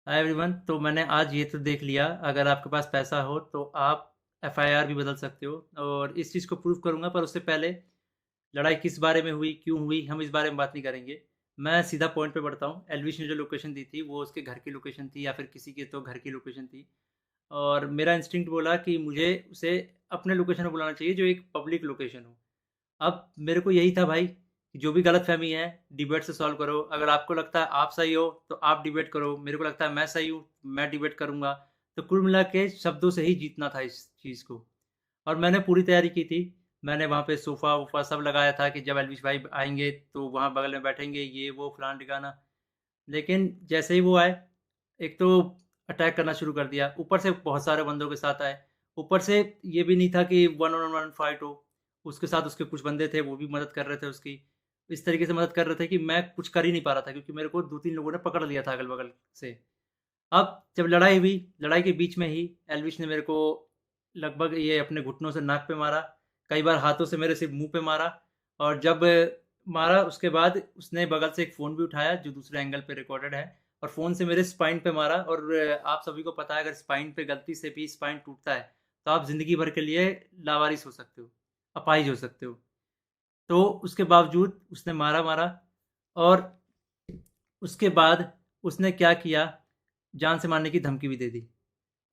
Hi everyone. तो मैंने आज ये तो देख लिया, अगर आपके पास पैसा हो तो आप एफआईआर भी बदल सकते हो, और इस चीज़ को प्रूव करूंगा। पर उससे पहले लड़ाई किस बारे में हुई, क्यों हुई, हम इस बारे में बात नहीं करेंगे। मैं सीधा पॉइंट पे बढ़ता हूँ। एलविश ने जो लोकेशन दी थी वो उसके घर की लोकेशन थी, या फिर किसी के तो घर की लोकेशन थी। और मेरा इंस्टिंक्ट बोला कि मुझे उसे अपने लोकेशन पे बुलाना चाहिए, जो एक पब्लिक लोकेशन हो। अब मेरे को यही था भाई कि जो भी गलतफ़हमी है डिबेट से सॉल्व करो। अगर आपको लगता है आप सही हो तो आप डिबेट करो, मेरे को लगता है मैं सही हूँ, मैं डिबेट करूँगा। तो कुल मिला के शब्दों से ही जीतना था इस चीज़ को। और मैंने पूरी तैयारी की थी। मैंने वहाँ पे सोफ़ा-वोफ़ा सब लगाया था कि जब एल्विश भाई आएँगे तो वहाँ बगल में बैठेंगे, ये वो फलाना-ढिकाना। लेकिन जैसे ही वो आए, एक तो अटैक करना शुरू कर दिया, ऊपर से बहुत सारे बंदों के साथ आए। ऊपर से ये भी नहीं था कि वन ऑन वन फाइट हो, उसके साथ उसके कुछ बंदे थे, वो भी मदद कर रहे थे उसकी। इस तरीके से मदद कर रहे थे कि मैं कुछ कर ही नहीं पा रहा था, क्योंकि मेरे को 2-3 लोगों ने पकड़ लिया था अगल-बगल से। अब जब लड़ाई हुई, लड़ाई के बीच में ही एल्विश ने मेरे को लगभग ये अपने घुटनों से नाक पे मारा, कई बार हाथों से मेरे सिर्फ़ मुँह पे मारा। और जब मारा उसके बाद उसने बगल से एक फ़ोन भी उठाया जो दूसरे एंगल पे रिकॉर्डेड है, और फ़ोन से मेरे स्पाइन पे मारा। और आप सभी को पता है, अगर स्पाइन पे गलती से भी स्पाइन टूटता है, तो आप ज़िंदगी भर के लिए लावारिस हो सकते हो, अपाहिज हो सकते हो। तो उसके बावजूद उसने मारा-मारा, और उसके बाद उसने क्या किया, जान से मारने की धमकी भी दे दी।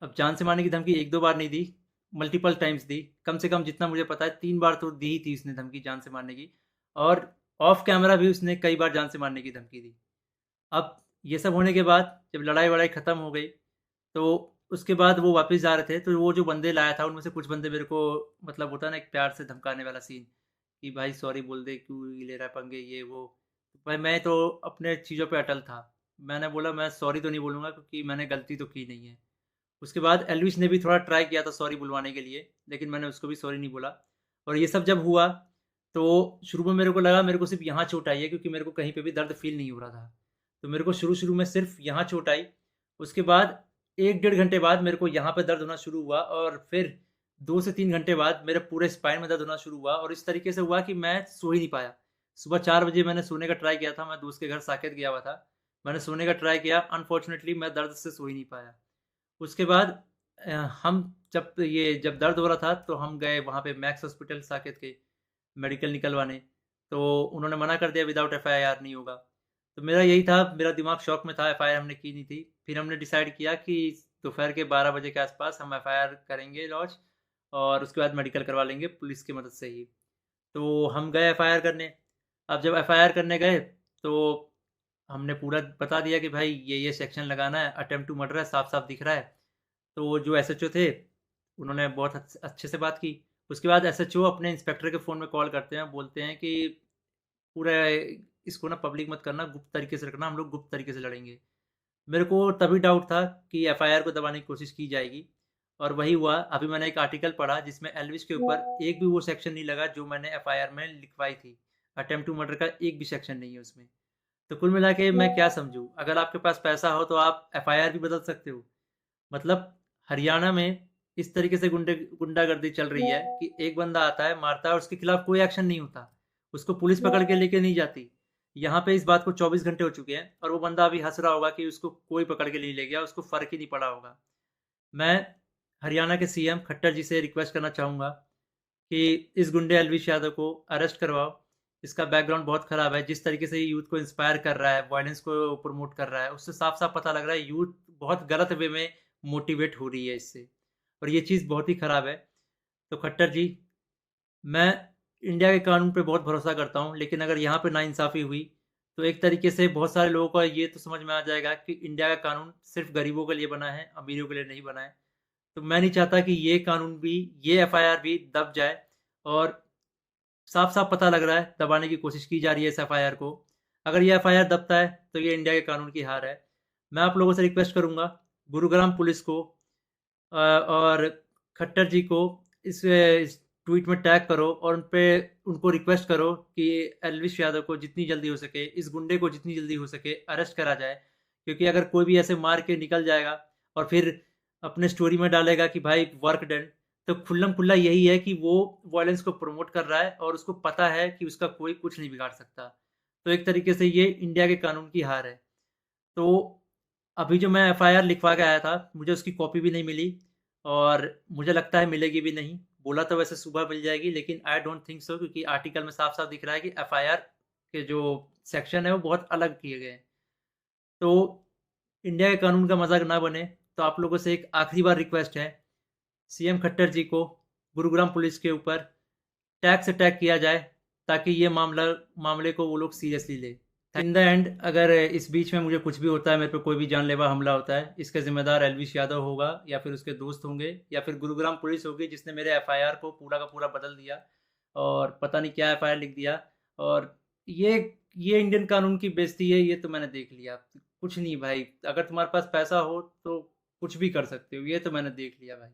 अब जान से मारने की धमकी 1-2 बार नहीं दी, मल्टीपल टाइम्स दी। कम से कम जितना मुझे पता है 3 बार तो दी ही थी उसने धमकी जान से मारने की। और ऑफ कैमरा भी उसने कई बार जान से मारने की धमकी दी। अब ये सब होने के बाद जब लड़ाई-वड़ाई ख़त्म हो गई, तो उसके बाद वो वापस जा रहे थे, तो वो जो बंदे लाया था उनमें से कुछ बंदे मेरे को, मतलब होता है ना एक प्यार से धमकाने वाला सीन, कि भाई सॉरी बोल दे, क्यों ले रहा है पंगे, ये वो। भाई मैं तो अपने चीज़ों पे अटल था। मैंने बोला मैं सॉरी तो नहीं बोलूँगा, क्योंकि मैंने गलती तो की नहीं है। उसके बाद एल्विश ने भी थोड़ा ट्राई किया था सॉरी बुलवाने के लिए, लेकिन मैंने उसको भी सॉरी नहीं बोला। और ये सब जब हुआ, तो शुरू में मेरे को लगा मेरे को सिर्फ़ यहाँ चोट आई है, क्योंकि मेरे को कहीं पे भी दर्द फ़ील नहीं हो रहा था। तो मेरे को शुरू-शुरू में सिर्फ़ यहाँ चोट आई। उसके बाद 1 डेढ़ घंटे बाद मेरे को यहाँ पे दर्द होना शुरू हुआ, और फिर 2 से 3 घंटे बाद मेरे पूरे स्पाइन में दर्द होना शुरू हुआ, और इस तरीके से हुआ कि मैं सो ही नहीं पाया। सुबह 4 बजे मैंने सोने का ट्राई किया था, मैं दोस्त के घर साकेत गया हुआ था। मैंने सोने का ट्राई किया, अनफॉर्चुनेटली मैं दर्द से सो ही नहीं पाया। उसके बाद हम जब दर्द हो रहा था तो हम गए वहाँ पे मैक्स हॉस्पिटल साकेत के, मेडिकल निकलवाने। तो उन्होंने मना कर दिया, विदाउट एफआईआर नहीं होगा। तो मेरा यही था, मेरा दिमाग शॉक में था, एफआईआर हमने की नहीं थी। फिर हमने डिसाइड किया कि दोपहर के 12 बजे के आसपास हम एफआईआर करेंगे लॉन्च, और उसके बाद मेडिकल करवा लेंगे पुलिस की मदद से ही। तो हम गए एफआईआर करने। अब जब एफआईआर करने गए, तो हमने पूरा बता दिया कि भाई ये सेक्शन लगाना है, अटेम्प्ट टू मर्डर है, साफ-साफ दिख रहा है। तो वो जो एसएचओ थे, उन्होंने बहुत अच्छे से बात की। उसके बाद एसएचओ अपने इंस्पेक्टर के फ़ोन में कॉल करते हैं, बोलते हैं कि पूरा इसको ना पब्लिक मत करना, गुप्त तरीके से रखना, हम लोग गुप्त तरीके से लड़ेंगे। मेरे को तभी डाउट था कि एफआईआर को दबाने की कोशिश की जाएगी, और वही हुआ। अभी मैंने एक आर्टिकल पढ़ा जिसमें एल्विश के ऊपर एक भी वो सेक्शन नहीं लगा जो मैंने एफआईआर में लिखवाई थी। अटेम्प्ट टू मर्डर का एक भी सेक्शन नहीं है उसमें। तो कुल मिला के मैं क्या समझूँ, अगर आपके पास पैसा हो तो आप एफआईआर भी बदल सकते हो। मतलब हरियाणा में इस तरीके से गुंडागर्दी चल रही है कि एक बंदा आता है, मारता है, और उसके खिलाफ कोई एक्शन नहीं होता। उसको पुलिस पकड़ के लेके नहीं जाती। यहाँ पे इस बात को 24 घंटे हो चुके हैं, और वो बंदा अभी हँस रहा होगा कि उसको कोई पकड़ के नहीं ले गया, उसको फ़र्क ही नहीं पड़ा होगा। मैं हरियाणा के सीएम खट्टर जी से रिक्वेस्ट करना चाहूँगा कि इस गुंडे एलविश यादव को अरेस्ट करवाओ। इसका बैकग्राउंड बहुत ख़राब है। जिस तरीके से ये यूथ को इंस्पायर कर रहा है, वॉयलेंस को प्रमोट कर रहा है, उससे साफ-साफ पता लग रहा है यूथ बहुत गलत वे में मोटिवेट हो रही है इससे, और ये चीज़ बहुत ही ख़राब है। तो खट्टर जी, मैं इंडिया के कानून पे बहुत भरोसा करता हूँ, लेकिन अगर यहाँ पे नाइंसाफ़ी हुई, तो एक तरीके से बहुत सारे लोगों को ये तो समझ में आ जाएगा कि इंडिया का कानून सिर्फ़ गरीबों के लिए बना है, अमीरों के लिए नहीं बना है। तो मैं नहीं चाहता कि ये कानून भी, ये एफआईआर भी दब जाए। और साफ-साफ पता लग रहा है दबाने की कोशिश की जा रही है इस एफआईआर को। अगर ये एफआईआर दबता है तो ये इंडिया के कानून की हार है। मैं आप लोगों से रिक्वेस्ट करूँगा, गुरुग्राम पुलिस को और खट्टर जी को इस ट्वीट में टैग करो, और उनको रिक्वेस्ट करो कि एल्विश यादव को जितनी जल्दी हो सके, इस गुंडे को जितनी जल्दी हो सके अरेस्ट करा जाए। क्योंकि अगर कोई भी ऐसे मार के निकल जाएगा और फिर अपने स्टोरी में डालेगा कि भाई वर्क डन, तो खुल्लम-खुल्ला यही है कि वो वॉयलेंस को प्रमोट कर रहा है, और उसको पता है कि उसका कोई कुछ नहीं बिगाड़ सकता। तो एक तरीके से ये इंडिया के कानून की हार है। तो अभी जो मैं एफआईआर लिखवा के आया था, मुझे उसकी कॉपी भी नहीं मिली और मुझे लगता है मिलेगी भी नहीं। बोला तो वैसे सुबह मिल जाएगी, लेकिन आई डोंट थिंक सो, क्योंकि आर्टिकल में साफ-साफ दिख रहा है कि एफआईआर के जो सेक्शन है वो बहुत अलग किए गए हैं। तो इंडिया के कानून का मज़ाक ना बने, तो आप लोगों से एक आखिरी बार रिक्वेस्ट है, सीएम खट्टर जी को गुरुग्राम पुलिस के ऊपर टैक्स अटैक किया जाए, ताकि ये मामले को वो लोग सीरियसली ले। इन द एंड अगर इस बीच में मुझे कुछ भी होता है, मेरे पे कोई भी जानलेवा हमला होता है, इसका ज़िम्मेदार एल्विश यादव होगा या फिर उसके दोस्त होंगे या फिर गुरुग्राम पुलिस होगी जिसने मेरे एफआईआर को पूरा का पूरा बदल दिया और पता नहीं क्या एफआईआर लिख दिया। और ये ये इंडियन कानून की बेइज्जती है, ये तो मैंने देख लिया। कुछ नहीं भाई, अगर तुम्हारे पास पैसा हो तो कुछ भी कर सकते हो, ये तो मैंने देख लिया भाई।